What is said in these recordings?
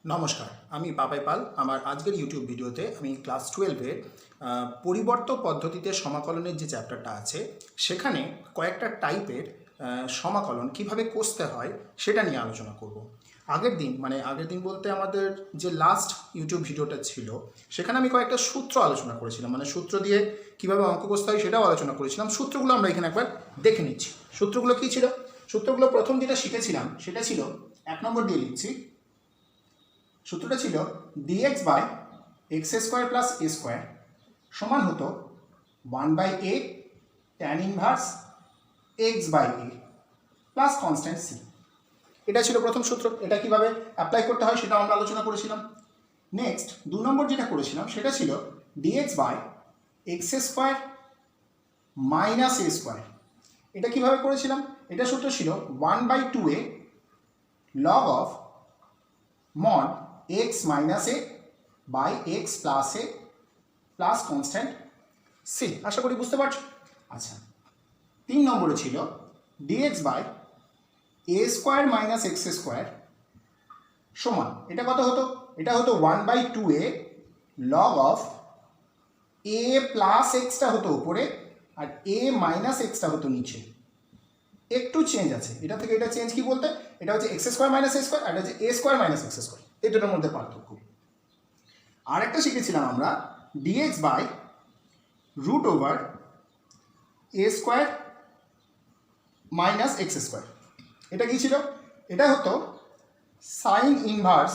নমস্কার, আমি পাপাই পাল। আমার আজকের ইউটিউব ভিডিওতে আমি ক্লাস 12-এর পরিবর্ত পদ্ধতিতে সমাকলনের যে চ্যাপ্টারটা আছে সেখানে কয়েকটা টাইপের সমাকলন কিভাবে কষতে হয় সেটা নিয়ে আলোচনা করব। আগের দিন বলতে আমাদের যে লাস্ট ইউটিউব ভিডিওটা ছিল সেখানে আমি কয়েকটা সূত্র আলোচনা করেছিলাম, মানে সূত্র দিয়ে কিভাবে অঙ্ক কষতে হয় সেটাও আলোচনা করেছিলাম। সূত্রগুলো আমরা এখানে একবার দেখে নিচ্ছি। সূত্রগুলো কী ছিল? সূত্রগুলো প্রথম যেটা শিখেছিলাম সেটা ছিল, 1 নম্বর দিয়ে লিখছি। সূত্রটা ছিল dx by x square plus a square সমান হতো 1/a tan inverse x by a plus constant c. এটা ছিল প্রথম সূত্র। এটা কিভাবে অ্যাপ্লাই করতে হয় সেটাও আমরা আলোচনা করেছিলাম। নেক্সট 2 নম্বর যেটা করেছিলাম সেটা ছিল dx by x square minus a square. এটা কিভাবে করেছিলাম? এটা সূত্র ছিল 1/2a log of mod x minus a by x plus a plus constant c। আশা করি বুঝতে পারছো। আচ্ছা, 3 নম্বরে ছিল dx by a square minus x square সমান, এটা কত হতো? এটা হতো 1/2a log of a plus এক্সটা হতো উপরে আর a মাইনাস এক্সটা হতো নিচে। একটু চেঞ্জ আছে, এটা থেকে এটা চেঞ্জ কি বলতে, এটা হচ্ছে x square minus a square আর এটা হচ্ছে a square minus x square, এই দুটোর মধ্যে পার্থক্য। আর একটা শিখেছিলাম আমরা dx by root over a square minus x square. এটা কি ছিল? এটা হতো সাইন ইনভার্স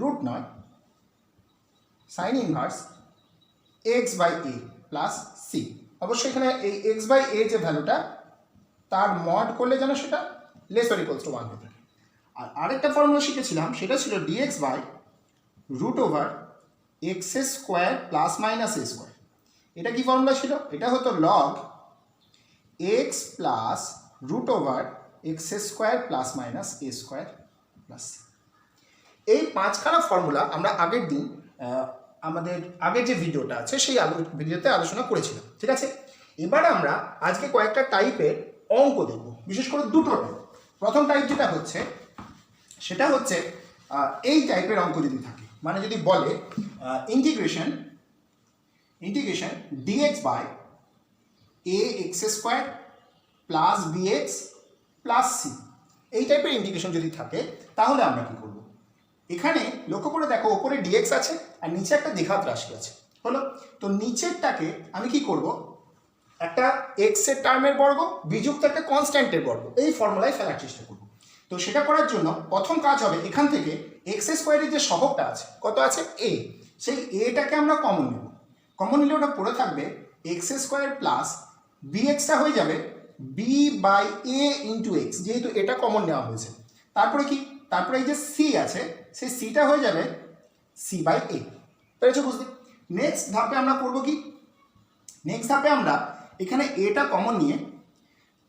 রুট নয়, sine inverse x by a plus c. অবশ্যই এখানে এই এক্স বাই এ যে ভ্যালুটা তার মড করলে যেন সেটা লেস অর ইকুয়ালস টু 1 হয়ে থাকে। আর আরেকটা ফর্মুলা শিখেছিলাম সেটা ছিল dx by root over x square plus minus a square. এটা কি ফর্মুলা ছিল? এটা হতো log x plus root over x square plus minus a square plus c. এই 5খানা ফর্মুলা আমরা আগের দিন আমাদের আগের যে ভিডিওটা আছে সেই ভিডিওতে আলোচনা করেছিলাম, ঠিক আছে? এবার আমরা আজকে কয়েকটা টাইপের অঙ্ক দেখব, বিশেষ করে দুটো টাইপ। প্রথম টাইপ যেটা হচ্ছে সেটা হচ্ছে এই টাইপের অঙ্ক যদি থাকে, মানে যদি বলে integration dx by a x square plus bx plus c, এই টাইপের ইন্টিগ্রেশন যদি থাকে তাহলে আমরা কি করব? এখানে লক্ষ্য করে দেখো, ওপরে ডিএক্স আছে আর নিচে একটা দ্বিঘাত রাশি আছে, হলো? তো নিচেরটাকে আমি কি করব, একটা এক্স এর টার্মের বর্গ বিযুক্ত একটা কনস্ট্যান্টের বর্গ, এই ফর্মুলায় ফেলার চেষ্টা করব। তো সেটা করার জন্য প্রথম কাজ হবে, এখান থেকে এক্স স্কোয়ারের যে সহগটা আছে, কত আছে? এ। সেই এটাকে আমরা কমন নেব। কমন নিলে ওটা পড়ে থাকবে এক্স স্কোয়ার প্লাস বি এক্সটা হয়ে যাবে b by a into x, যেহেতু এটা কমন নেওয়া হয়েছে। তারপরে কি? তারপরে এই যে সি আছে, সেই সিটা হয়ে যাবে সি বাই এ। পেরেছো বুঝতে? নেক্সট ধাপে আমরা করবো কি? নেক্সট ধাপে আমরা এখানে এটা কমন নিয়ে,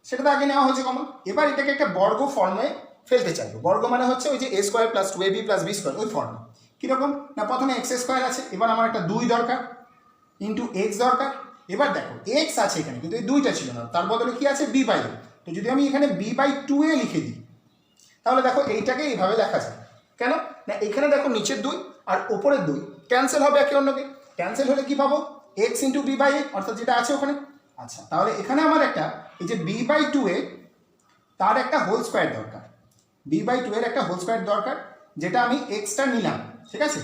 সেটা তো আগে নেওয়া হয়েছে কমন, এবার এটাকে একটা বর্গ ফর্মে ফেলতে চাইবো। বর্গ মানে হচ্ছে ওই যে a square plus 2ab plus b square, ওই ফর্ম। কীরকম না, প্রথমে এক্স স্কোয়ার আছে, এবার আমার একটা 2 দরকার ইন্টু এক্স দরকার। এবার দেখো এক্স আছে এখানে, কিন্তু এই 2টা ছিল না, তার বদলে কি আছে? বি বাই এ। তো যদি আমি এখানে বি বাই 2a লিখে দিই তাহলে দেখো এইটাকে এইভাবে লেখা যায়। কেন না, এখানে দেখো নিচের 2 আর ওপরের 2 ক্যান্সেল হবে একে অন্যকে। ক্যান্সেল হলে কি পাবো? এক্স ইন্টু বি বাই এ, অর্থাৎ যেটা আছে ওখানে। আচ্ছা, তাহলে এখানে আমার একটা এই যে বি বাই 2a তার একটা হোল স্কোয়ার দরকার, বি বাই 2 এর একটা হোল স্কোয়ার দরকার, যেটা আমি এক্সটা নিলাম, ঠিক আছে?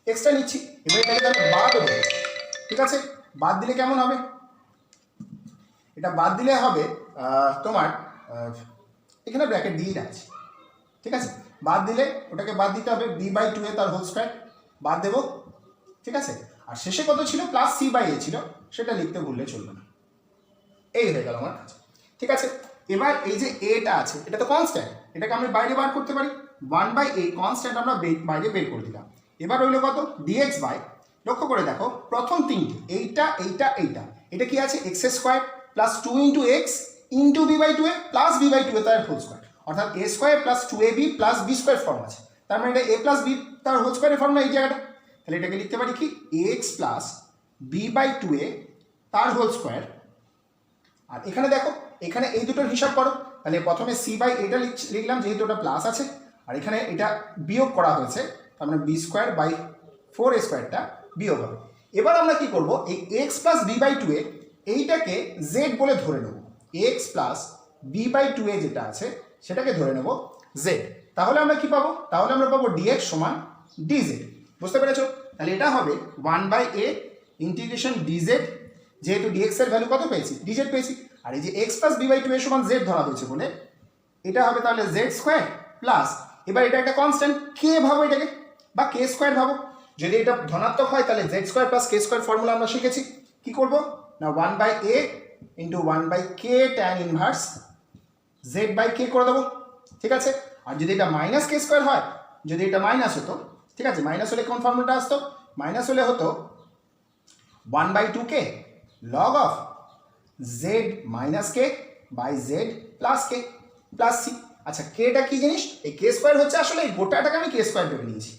এক্সটা নিচ্ছি, এবার এটাকে আমি বাদ দেবো, ঠিক আছে? বাদ দিলে কেমন হবে? এটা বাদ দিলে হবে তোমার এখানে ব্র্যাকেট দিয়ে রাখছি, ঠিক আছে? বাদ দিলে ওটাকে বাদ দিতে হবে, বি বাই 2a তার হোল স্কোয়ার বাদ দেবো, ঠিক আছে? আর শেষে কত ছিল? প্লাস সি বাই এ ছিল, সেটা লিখতে ভুললে চলবে না। এই হয়ে গেল আমার কাজ, ঠিক আছে? এবার এই যে এটা আছে, এটা তো কনস্ট্যান্ট, এটাকে আমি বাইরে বার করতে পারি। 1/a কনস্ট্যান্ট আমরা বাইরে বের করে দিলাম। এবার রইল কত? ডিএক্স বাই, লক্ষ্য করে দেখো প্রথম তিনটে, এইটা এইটা এইটা, এটা কি আছে? X square plus 2 into x into b by 2a plus b by 2a তার হোল স্কোয়ার, অর্থাৎ a square plus 2ab plus b square form আছে। তার মানে এটা এ প্লাস বি তার হোল স্কোয়ারের ফর্ম না এই জায়গাটা। তাহলে এটাকে লিখতে পারি কি? X plus b by 2a তার হোল স্কোয়ার আর এখানে দেখো, এখানে এই দুটোর হিসাব করো, তাহলে প্রথমে সি বাই এটা লিখলাম যেহেতু ওটা প্লাস আছে, আর এখানে এটা বিয়োগ করা হয়েছে, তার মানে বি স্কোয়ার বাই 4a স্কোয়ারটা বিয়োগ হবে। এবার আমরা কি করব, এই x plus b by 2a এইটাকে জেড বলে ধরে নেব, x plus b by 2a যেটা আছে সেটাকে ধরে নেব জেড। তাহলে আমরা কি পাবো, তাহলে আমরা পাবো ডিএক্স সমান ডিজেড। বুঝতে পেরেছো? তাহলে এটা হবে 1/a ইন্টিগ্রেশন ডিজেড, যেহেতু ডিএক্স এর ভ্যালু কত পেয়েছি, ডিজেড পেয়েছি, আর এই যে x plus b by 2a সমান জেড ধরা হয়েছে বলে এটা হবে তাহলে জেড স্কোয়ার প্লাস, এবার এটা একটা কনস্ট্যান্ট কে ভাবো এটাকে, বা কে স্কোয়ার ভাবো। যদি এটা ধনাত্মক হয় তাহলে z square plus k square formula আমরা শিখেছি। কি করব না, 1/a into 1/k tan inverse z by k করে দেবো। ঠিক আছে, আর যদি এটা মাইনাস কে স্কোয়ার হয়, যদি এটা মাইনাস হতো, ঠিক আছে, মাইনাস হলে কোন ফর্মুলাটা আসতো, মাইনাস হলে হতো 1/2k log of z minus k by z plus k plus c. আচ্ছা, কেটা কি জিনিস, এই কে স্কোয়ার হচ্ছে আসলে এই গোটাটাকে আমি কে স্কোয়ার ভেবে নিয়েছি।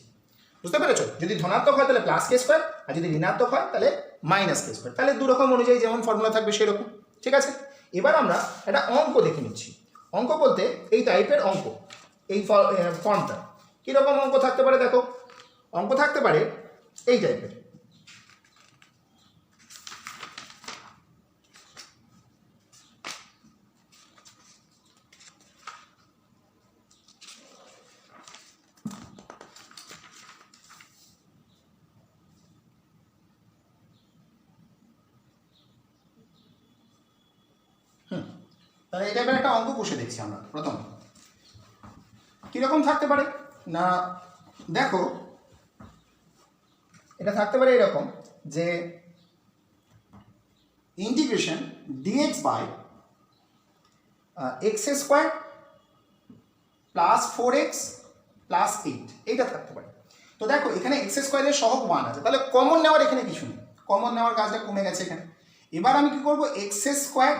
বুঝতে পেরেছো? যদি ধনাত্মক হয় তাহলে প্লাস কে স্কোয়ার, আর যদি ঋণাত্মক হয় তাহলে মাইনাস কে স্কোয়ার, তাহলে দুরকম অনুযায়ী যেমন ফর্মুলা থাকবে সেরকম। ঠিক আছে, এবার আমরা একটা অঙ্ক দেখে নিচ্ছি। অঙ্ক বলতে এই টাইপের অঙ্ক, এই ফর্মটা কীরকম অঙ্ক থাকতে পারে দেখো, অঙ্ক থাকতে পারে এই টাইপের। তাহলে এই টাইপের একটা অঙ্ক কষে দেখছি আমরা। প্রথম কীরকম থাকতে পারে না, দেখো এটা থাকতে পারে এরকম যে integration dx by x square plus 4x plus 8, এইটা থাকতে পারে। তো দেখো এখানে এক্স স্কোয়ারের সহগ 1 আছে, তাহলে কমন নেওয়ার এখানে কিছু নেই, কমন নেওয়ার কাজটা কমে গেছে এখানে। এবার আমি কি করবো, এক্স স্কোয়ার,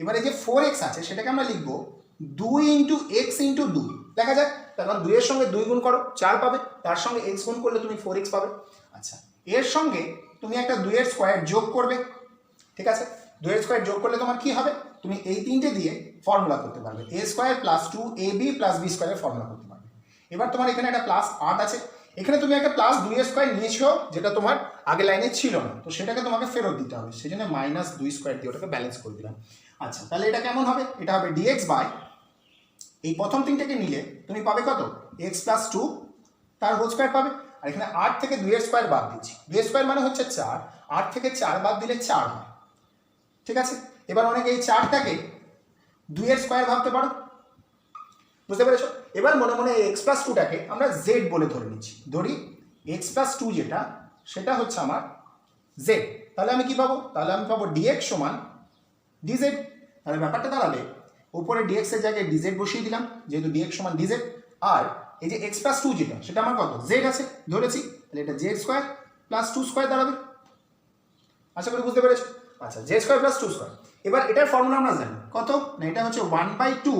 এবারে যে 4x আছে সেটাকে আমরা লিখবো 2 ইন্টু এক্স ইন্টু 2, দেখা যাক, তখন 2 এর সঙ্গে 2 গুণ করো 4 পাবে, তার সঙ্গে x গুণ করলে তুমি 4x পাবে। আচ্ছা, এর সঙ্গে তুমি একটা 2 এর স্কোয়ার যোগ করবে। ঠিক আছে, 2 এর স্কোয়ার যোগ করলে তোমার কি হবে, তুমি এই তিনটে দিয়ে ফর্মুলা করতে পারবে, a square plus 2ab plus b স্কোয়ারের ফর্মুলা করতে পারবে। এবার তোমার এখানে একটা প্লাস 8 আছে, এখানে তুমি একটা প্লাস 2 এর স্কোয়ার নিয়েছো যেটা তোমার আগে লাইনে ছিল না, তো সেটাকে তোমাকে ফেরত দিতে হবে, সেই জন্য মাইনাস 2 স্কোয়ার দিয়ে ওটাকে ব্যালেন্স করে দিলাম। আচ্ছা, তাহলে এটা কেমন হবে, এটা হবে ডিএক্স বাই, এই প্রথম তিনটাকে নিলে তুমি পাবে কত, এক্স প্লাস 2 তার হোল স্কোয়ার পাবে, আর এখানে 8 থেকে 2 এর স্কোয়ার বাদ দিচ্ছি, 2 এর স্কোয়ার মানে হচ্ছে 4, 8 থেকে 4 বাদ দিলে 4 হয়। ঠিক আছে, এবার অনেকে এই 4টাকে 2 এর স্কোয়ার ভাবতে পারো। বুঝতে পেরেছো? এবার মনে মনে এই এক্স প্লাস 2টাকে আমরা জেড বলে ধরে নিচ্ছি, ধরি এক্স প্লাস 2 যেটা সেটা হচ্ছে আমার জেড। তাহলে আমি কি পাবো, তাহলে আমি পাবো ডিএক্স সমান ডিজেড। তাহলে ব্যাপারটা দাঁড়াবে উপরে ডিএক্স এর জায়গায় ডিজেড বসিয়ে দিলাম, যেহেতু ডিএক্স সমান ডিজেড, আর এই যে এক্স প্লাস 2 যেটা সেটা আমার কত, জেড আছে ধরেছি, তাহলে এটা জেড স্কোয়ার প্লাস 2 স্কোয়ার দাঁড়াবে। আশা করি বুঝতে পেরেছো? আচ্ছা, জেড স্কোয়ার প্লাস 2 স্কোয়ার, এবার এটার ফর্মুলা আমরা জানি কত না, এটা হচ্ছে 1/2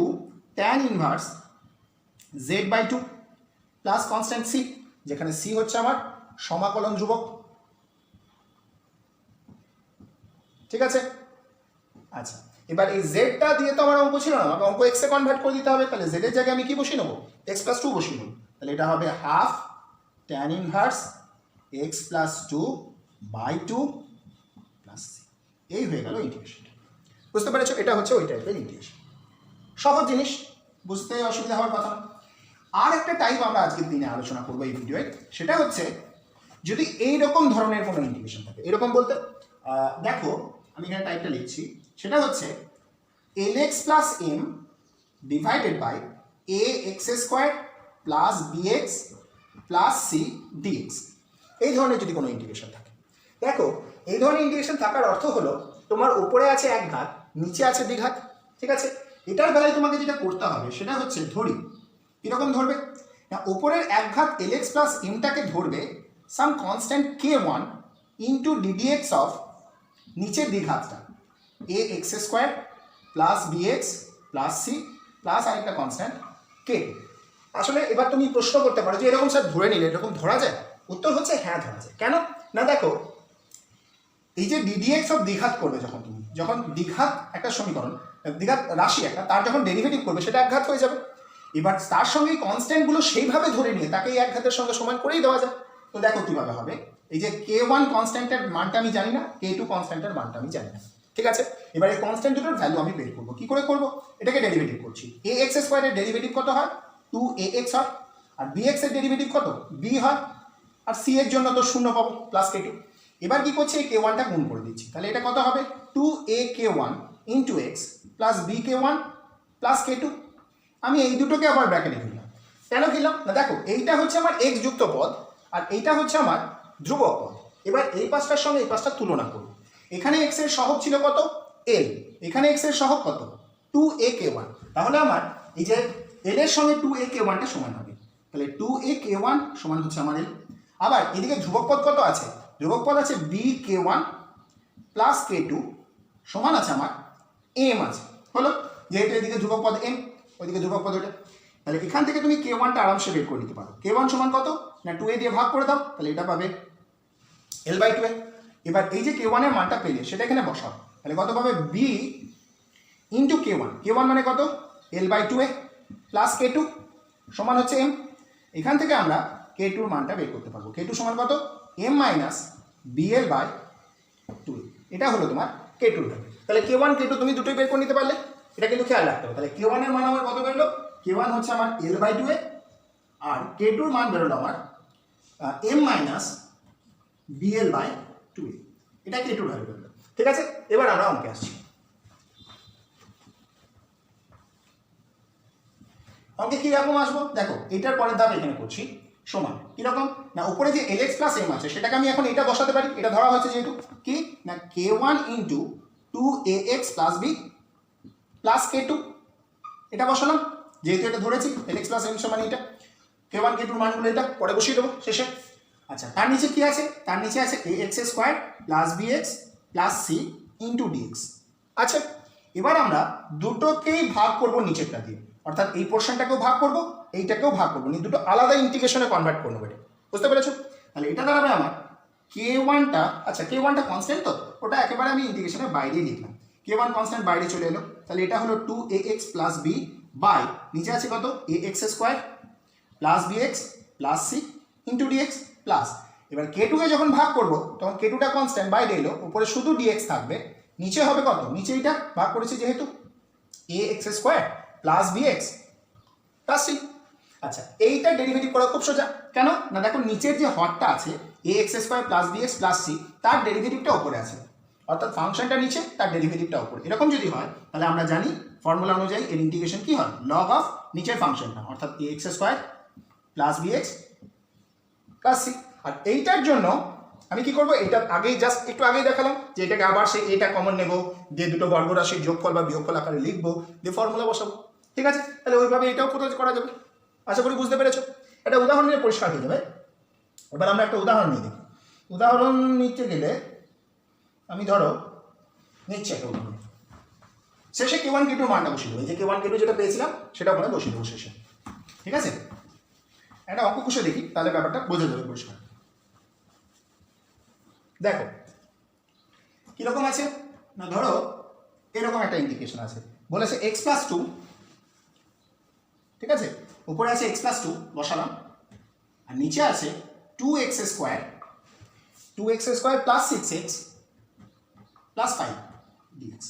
tan inverse z by 2 plus constant c, যেখানে সি হচ্ছে আমার সমাকলন ধ্রুবক। ঠিক আছে, আচ্ছা, এবার এই জেডটা দিয়ে তো আমার অঙ্ক ছিল না, আমাকে অঙ্ক এক্সে কনভার্ট করে দিতে হবে, তাহলে জেডের জায়গায় আমি কি বসিয়ে নেবো, এক্স প্লাস 2 বসিয়ে নেবো, তাহলে এটা হবে half tan inverse x plus 2 by 2 plus c, এই হয়ে গেল ইন্টিগ্রেশনটা। বুঝতে পেরেছো? এটা হচ্ছে ওই টাইপের ইন্টিগ্রেশন, সহজ জিনিস, বুঝতে অসুবিধা হওয়ার কথা না। আর একটা টাইপ আমরা আজকের দিনে আলোচনা করবো এই ভিডিওয়ে, সেটা হচ্ছে যদি এইরকম ধরনের কোনো ইন্টিগ্রেশন থাকে, এরকম বলতে দেখো আমি এখানে টাইপটা লিখছি, সেটা হচ্ছে lx plus m divided by ax square plus bx plus c dx, এই ধরনের যদি কোনো ইন্টিগ্রেশন থাকে। দেখো এই ধরনের ইন্টিগ্রেশন থাকার অর্থ হলো তোমার উপরে আছে এক ঘাত, নিচে আছে দ্বিঘাত। ঠিক আছে, এটার বেলায় তোমাকে যেটা করতে হবে সেটা হচ্ছে, ধরি কীরকম ধরবে না, উপরের এক ঘাত lx প্লাস mটাকে ধরবে some constant k1 into ddx of নিচের দ্বিঘাতটা ax square plus bx plus c plus আরেকটা কনস্ট্যান্ট k। আসলে এবার তুমি প্রশ্ন করতে পারো যে এরকম স্যার ধরে নিলে এরকম ধরা যায়, উত্তর হচ্ছে হ্যাঁ ধরা যায়। কেন না, দেখো এই যে ddx অফ দ্বিঘাত করবে যখন তুমি যখন দ্বিঘাত একটা সমীকরণ, দ্বিঘাত রাশি একটা, তার যখন ডেরিভেটিভ করবে সেটা একঘাত হয়ে যাবে। এবার তার সঙ্গে এই কনস্ট্যান্টগুলো সেইভাবে ধরে নিয়ে তাকে এই একঘাতের সঙ্গে সমান করেই দেওয়া যায়। তো দেখো কীভাবে হবে। এই যে k1 কনস্ট্যান্টের মানটা আমি জানি না, k2 কনস্ট্যান্টের মানটা আমি জানি না, ঠিক আছে। এবার এই কনস্ট্যান্ট দুটোর ভ্যালু আমি বের করবো। কী করে করবো? এটাকে ডেরিভেটিভ করছি। ax স্কোয়ারের ডেরিভেটিভ কত হয়? 2ax হয়। আর bx এর ডেরিভেটিভ কত? b হয়। আর c এর জন্য তো 0 পাবো প্লাস k2। এবার কি করছি? এই k1টা গুণ করে দিচ্ছি। তাহলে এটা কত হবে? 2ak1 into x plus bk1 plus k2। আমি এই দুটোকে আবার ব্র্যাকেটে দিলাম। কেন দিলাম না? দেখো এইটা হচ্ছে আমার এক্স যুক্ত পদ আর এইটা হচ্ছে আমার ধ্রুবক পদ। এবার এই পাশটার সঙ্গে এই পাশটা তুলনা করব। এখানে এক্স এর সহগ ছিল কত? এল। এখানে এক্স এর সহগ কত? 2ak1। তাহলে আমার এই যে এল এর সঙ্গে 2ak1টা সমান হবে। তাহলে 2ak1 সমান হচ্ছে আমার এল। আবার এদিকে ধ্রুবক পদ কত আছে? ধ্রুবক পদ আছে bk1 প্লাস k2 সমান আছে আমার m আছে। হলো, যেহেতু এদিকে ধ্রুবক পদ m, ওইদিকে ধ্রুবক পদ ওটা। তাহলে এখান থেকে তুমি k1টা আরামসে বের করে নিতে পারো। k1 সমান কত? না 2a দিয়ে ভাগ করে দাও, তাহলে এটা পাবে l/2a। এবার এই যে k1 এর মানটা পেলে সেটা এখানে বসাও। তাহলে কত পাবে? b into k1। k1 মানে কত? l/2a প্লাস k2 সমান হচ্ছে m। এখান থেকে আমরা k2 এর মানটা বের করতে পারবো। k2 সমান কত? m minus bl/2a। এটা হলো তোমার k2 এর ভ্যালু। তাহলে k1 k2 তুমি দুটোই বের করে নিতে পারলে। এটা কিন্তু খেয়াল রাখতে হবে। তাহলে k1 এর মান আমার কত বেরোলো? k1 হচ্ছে আমার l/2a আর k2 এর মান বেরোলো আমার m মাইনাস bl/2a। এটা k2 এর ভ্যালু বেরোলো, ঠিক আছে। এবার আমরা অঙ্কে আসছি। অঙ্কে কীরকম আসবো? দেখো এটার পরের ধাপ এখানে করছি। সমান কীরকম? না উপরে যে lx প্লাস m আছে সেটাকে আমি এখন এটা বসাতে পারি। এটা ধরা হয়েছে যেহেতু কি না k1 into 2ax plus b plus k2। এটা বসালাম যেহেতু এটা ধরেছি lx প্লাস m সমান এটা। k1 k2 মানগুলো এটা পরে বসিয়ে দেবো শেষে। আচ্ছা, তার নিচে কি আছে? তার নিচে আছে ax square plus bx plus c into dx। আচ্ছা, এবার আমরা দুটোকেই ভাগ করবো নিচেরটা দিয়ে, অর্থাৎ এই পোর্শনটাকেও ভাগ করবো, এইটাকেও ভাগ করবো, নিয়ে দুটো আলাদা ইন্টিগ্রেশনে কনভার্ট করবো। এটা বুঝতে পেরেছো? তাহলে এটা দাঁড়াবে আমার k1টা, আচ্ছা k1টা কনস্ট্যান্ট, তো ওটা একেবারে আমি ইন্টিগ্রেশনের বাইরেই লিখলাম। k1 কনস্ট্যান্ট বাইরে চলে এলো। তাহলে এটা হলো 2ax প্লাস b বাই নিচে আছে কত? ax square plus bx plus c into dx plus. এবার k2কে যখন ভাগ করবো তখন k2টা কনস্ট্যান্ট বাইরে এলো, উপরে শুধু dx থাকবে, নিচে হবে কত? নিচে এইটা ভাগ করেছি যেহেতু ax square plus bx plus c। আচ্ছা, এইটা ডেরিভেটিভ করা খুব সোজা। কেন না? দেখো নিচের যে হরটা আছে ax square plus bx plus c, তার ডেরিভেটিভটা উপরে আছে, অর্থাৎ ফাংশনটা নিচে, তার ডেরিভেটিভটা উপরে। এরকম যদি হয় তাহলে আমরা জানি ফর্মুলা অনুযায়ী এর ইন্টিগ্রেশন কি হয়? লগ অফ নিচের ফাংশনটা, অর্থাৎ ax square plus bx plus c। আর এইটার জন্য আমি কি করবো? এটা আগেই জাস্ট একটু আগেই দেখালাম যে এটাকে আবার সেই এটা কমন নেব, দিয়ে দুটো বর্গরাশির যোগফল বা বিয়োগফল আকারে লিখবো, দিয়ে ফর্মুলা বসাবো, ঠিক আছে। তাহলে ওইভাবে এটাও কোথাও করা যাবে। আশা করি বুঝতে পেরেছো। একটা উদাহরণ নিয়ে পরিষ্কার হয়ে যাবে। এবার আমরা একটা উদাহরণ নিয়ে দেখি। উদাহরণ নিতে গেলে আমি ধরো নিচ্ছি একটা উদাহরণ। শেষে k1 k2 মানটা বসিয়ে দেবো। যে k1 k2 যেটা পেয়েছিলাম সেটা ওখানে বসিয়ে দেবো শেষে, ঠিক আছে। একটা অঙ্ক কষে দেখি, তাহলে ব্যাপারটা বোঝা যাবে পরিষ্কার। দেখো কিরকম আছে না, ধরো এরকম একটা ইন্ডিকেশন আছে, বলেছে x প্লাস 2, ঠিক আছে। উপরে আছে x প্লাস 2 বসালাম, আর নিচে আছে 2x square plus 6x plus 5 dx।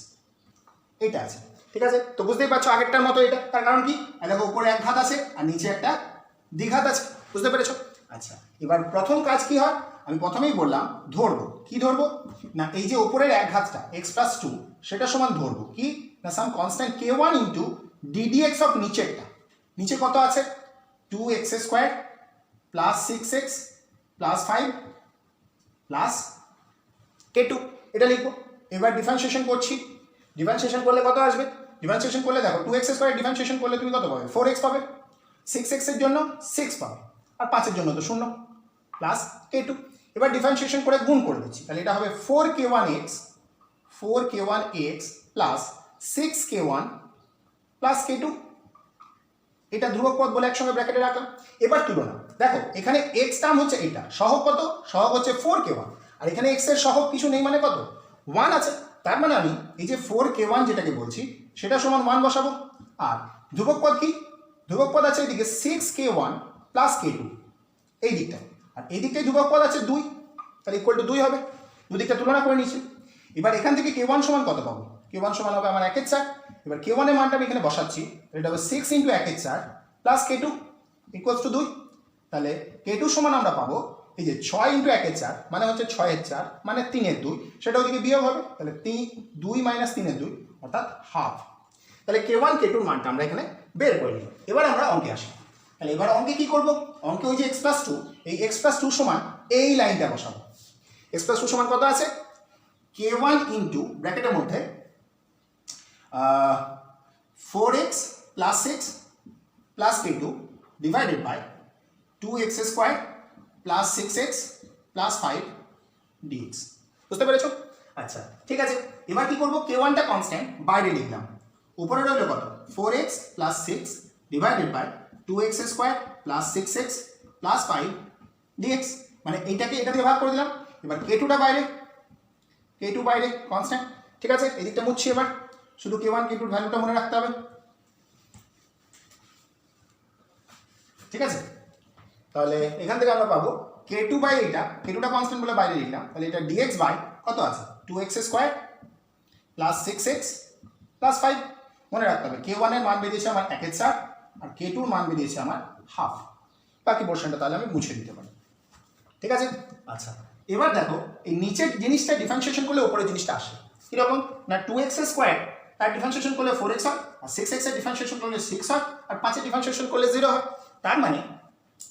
এটা আছে, ঠিক আছে। তো বুঝতেই পারছো আগেরটার মতো এটা। তার কারণ কি? দেখো উপরে এক ঘাত আছে আর নিচে একটা দ্বিঘাত আছে, বুঝতে পেরেছো? আচ্ছা, এবার প্রথম কাজ কি হয়? আমি প্রথমেই বললাম ধরবো। কি ধরবো না, এই যে উপরের এক ঘাতটা x প্লাস 2 সেটা সমান ধরবো কি না some constant k1 into ddx of নিচেরটা। নিচে কত আছে? 2x square plus 6x plus 5 plus k2, এটা লিখবো। এবার ডিফারেন্সিয়েশন করছি। ডিফারেন্সিয়েশন করলে কত আসবে? ডিফারেন্সিয়েশন করলে দেখো 2x স্কোয়ার ডিফারেন্সিয়েশন করলে তুমি কত পাবে? 4x পাবে। 6x এর জন্য 6 পাবে, আর 5 এর জন্য তো 0 প্লাস k2। এবার ডিফারেন্সিয়েশন করে গুণ করে দিচ্ছি, তাহলে এটা হবে 4k1x plus 6k1 plus k2। এটা ধ্রুবক পদ বলে একসঙ্গে ব্র্যাকেটে রাখলাম। এবার তুলনা দেখো, এখানে x টার্ম হচ্ছে এটা, সহগ কত? সহগ হচ্ছে 4k1, আর এখানে x এর সহগ কিছু নেই মানে কত? 1 আছে। তার মানে আমি এই যে 4k1 যেটাকে বলছি সেটা সমান 1 বসাবো। আর ধ্রুবক পদ কি? ধ্রুবক পদ আছে এদিকে 6k1 প্লাস k2 এই দিকটা, আর এই দিকটায় ধ্রুবক পদ আছে 2, তাহলে ইকুয়াল টু 2 হবে। দুদিকটা তুলনা করে নিচ্ছি। এবার এখান থেকে k1 সমান কত পাবো? k1 সমান হবে আমার 1/4। এবার k1 এর মানটা আমি এখানে বসাচ্ছি, এটা হবে 6 × 1/4 প্লাস k2 ইকুয়ালস টু 2। তাহলে k2 সমান আমরা পাবো এই যে 6 × 1/4 মানে হচ্ছে 6/4 মানে 3/2, সেটা ওদিকে বিয়োগ হবে, তাহলে 2 - 3/2 অর্থাৎ হাফ। তাহলে k1 k2 এর মানটা আমরা এখানে বের করে নিলাম। এবার আমরা অঙ্কে আসি। তাহলে এবার অঙ্কে কি করব? অঙ্কে ওই যে x+2, এই x+2 সমান এই লাইনটা বসাবো। x+2 সমান কত আছে? k1 ইন্টু ব্র্যাকেটের মধ্যে 4x plus 6 plus k2 divided by 2x square plus 6x plus 5 dx। বুঝতে পেরেছো? আচ্ছা ঠিক আছে, এবার কি করবো? k1টা কনস্ট্যান্ট বাইরে লিখলাম, উপরে রইল কত? 4x plus 6 divided by 2x square plus 6x plus 5 dx, মানে এইটাকে এটা দিয়ে ভাগ করে দিলাম। এবার k2টা বাইরে, k2 বাইরে কনস্ট্যান্ট। ঠিক আছে, এদিকটা মুছছি। এবার শুধু k1 k2 ভ্যালুটা মনে রাখতে হবে। ঠিক আছে, তাহলে এখান থেকে আমরা পাবো k2 বাই এটা, k2টা কনস্ট্যান্ট বলে বাইরে লিখলাম, তাহলে এটা dx বাই কত আছে? 2x square plus 6x plus 5। মনে রাখতে হবে k1 এর মান বেরিয়েছে আমার 1/4 আর k2 এর মান বেরিয়েছে আমার হাফ। বাকি পোর্শনটা তাহলে আমি মুছে দিতে পারি। ঠিক আছে, আচ্ছা এবার দেখো এই নিচের জিনিসটা ডিফারেন্সিয়েশন করলে উপরের জিনিসটা আসে কিরকম না, 2x স্কোয়ার তার ডিফারেন্সিয়েশন করলে 4x হয়, আর 6x এর ডিফারেন্সিয়েশন করলে 6 হয়, আর 5 এর ডিফারেন্সিয়েশন করলে 0 হয়। তার মানে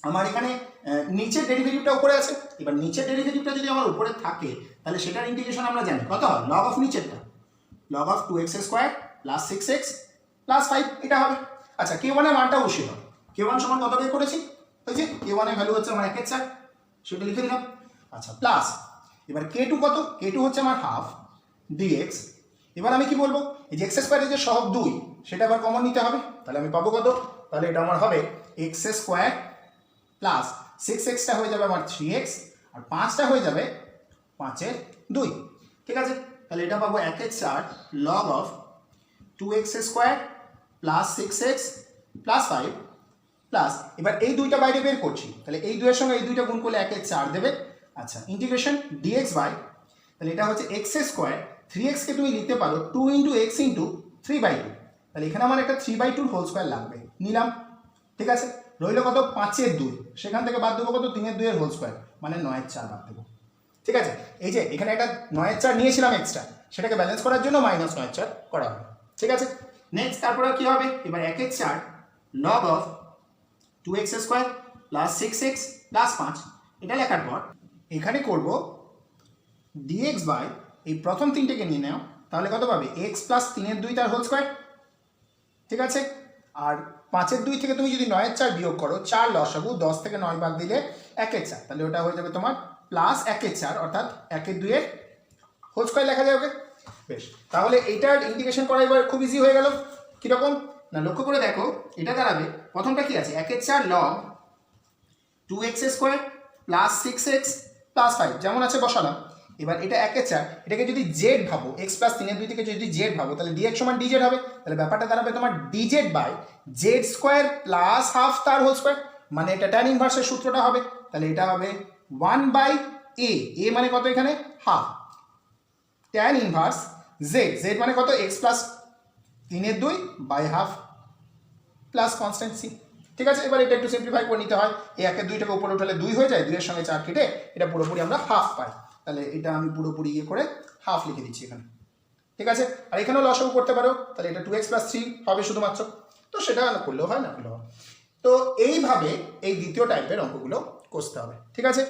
আমার এখানে নিচের ডেরিভেটিভটা উপরে আছে। এবার নিচের ডেরিভেটিভটা যদি আমার উপরে থাকে তাহলে সেটার ইন্টিগ্রেশন আমরা জানি কত হয়? লগ অফ নিচেরটা, log of 2x square plus 6x plus 5 এটা হবে। আচ্ছা k1 এর মানটা বসিয়ে দাও। k1 সমান কত বের করেছি? ওই যে k1 এর ভ্যালু হচ্ছে আমার 1/4, সেটা লিখে দিলাম। আচ্ছা প্লাস এবার k2 কত? k2 হচ্ছে আমার হাফ dx। এবার আমি কি বলবো? এই যে x স্কোয়ারের যে সহগ 2 সেটা আবার কমন নিতে হবে, তাহলে আমি পাবো কত? তাহলে এটা আমার হবে x স্কোয়ার প্লাস 6xটা হয়ে যাবে আমার 3x আর 5টা হয়ে যাবে 5/2। ঠিক আছে, তাহলে এটা পাবো 1/4 log of 2x square plus 6x plus 5 plus, এবার এই দুইটা বাইরে বের করছি, তাহলে এই দুইয়ের সঙ্গে এই দুইটা গুণ করলে 1/4 দেবে। আচ্ছা ইন্টিগ্রেশন dx বাই, তাহলে এটা হচ্ছে x স্কোয়ার, 3x কে তুমি লিখতে পারো 2 × x × 3/2, তাহলে এখানে আমার একটা 3/2 হোল স্কোয়ার লাগবে, নিলাম। ঠিক আছে, রইল কত? 5/2, সেখান থেকে বাদ দেবো কত? 3/2 হোল স্কোয়ার মানে 9/4 বাদ দেবো। ঠিক আছে, এই যে এখানে একটা 9/4 নিয়েছিলাম এক্সট্রা, সেটাকে ব্যালেন্স করার জন্য -9/4 করা হবে। ঠিক আছে, নেক্সট তারপরে কি হবে? এবার 1/4 log of 2x square plus 6x plus 5 এটা লেখার পর এখানে করব dx বাই এই প্রথম তিনটেকে নিয়ে নাও, তাহলে কত পাবে? x প্লাস 3/2 তার হোল স্কোয়ার। ঠিক আছে, আর 5/2 থেকে তুমি যদি 9/4 বিয়োগ করো, 4 লসাগু, 10 থেকে 9 বাদ দিলে 1/4, তাহলে ওটা হয়ে যাবে তোমার প্লাস 1/4 অর্থাৎ 1/2 এর হোল স্কোয়ার লেখা যায়। ওকে বেশ, তাহলে এইটার ইন্টিগ্রেশন করা এবার খুব ইজি হয়ে গেল। কীরকম না, লক্ষ্য করে দেখো, এটা দাঁড়াবে প্রথমটা কি আছে? 1/4 log 2x square plus 6x plus 5 যেমন আছে বসালাম। এবার এটা 1/4, এটাকে যদি জেড ভাবো, x প্লাস 3/2 থেকে যদি জেড ভাবো, তাহলে dx সমান dz হবে। তাহলে ব্যাপারটা দাঁড়াবে তোমার dz by z square plus half তার হোল স্কোয়ার, মানে এটা ট্যান ইনভার্সের সূত্রটা হবে। তাহলে এটা হবে 1/a, a মানে কত এখানে? হাফ, ট্যান ইনভার্স z মানে কত? x plus 3/2 by half plus constant c। ঠিক আছে, এবার এটা একটু সিম্পলিফাই করে নিতে হয়। এই 1/2টাকে উপরে উঠালে 2 হয়ে যায়, 2 এর সঙ্গে 4 কেটে এটা পুরোপুরি আমরা হাফ পাই। তাহলে এটা আমি পুরোপুরি ইয়ে করে হাফ লিখে দিচ্ছি এখানে। ঠিক আছে, আর এখানেও লসাগু করতে পারো, তাহলে এটা 2x প্লাস 3 হবে শুধুমাত্র, তো সেটা করলেও হয়, না করলেও হয়। তো এইভাবে এই দ্বিতীয় টাইপের অঙ্কগুলো কষতে হবে। ঠিক আছে,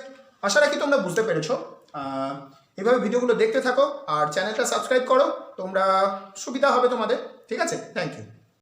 আশা রাখি তোমরা বুঝতে পেরেছো। এইভাবে ভিডিওগুলো দেখতে থাকো আর চ্যানেলটা সাবস্ক্রাইব করো, তোমরা সুবিধা হবে তোমাদের। ঠিক আছে, থ্যাংক ইউ।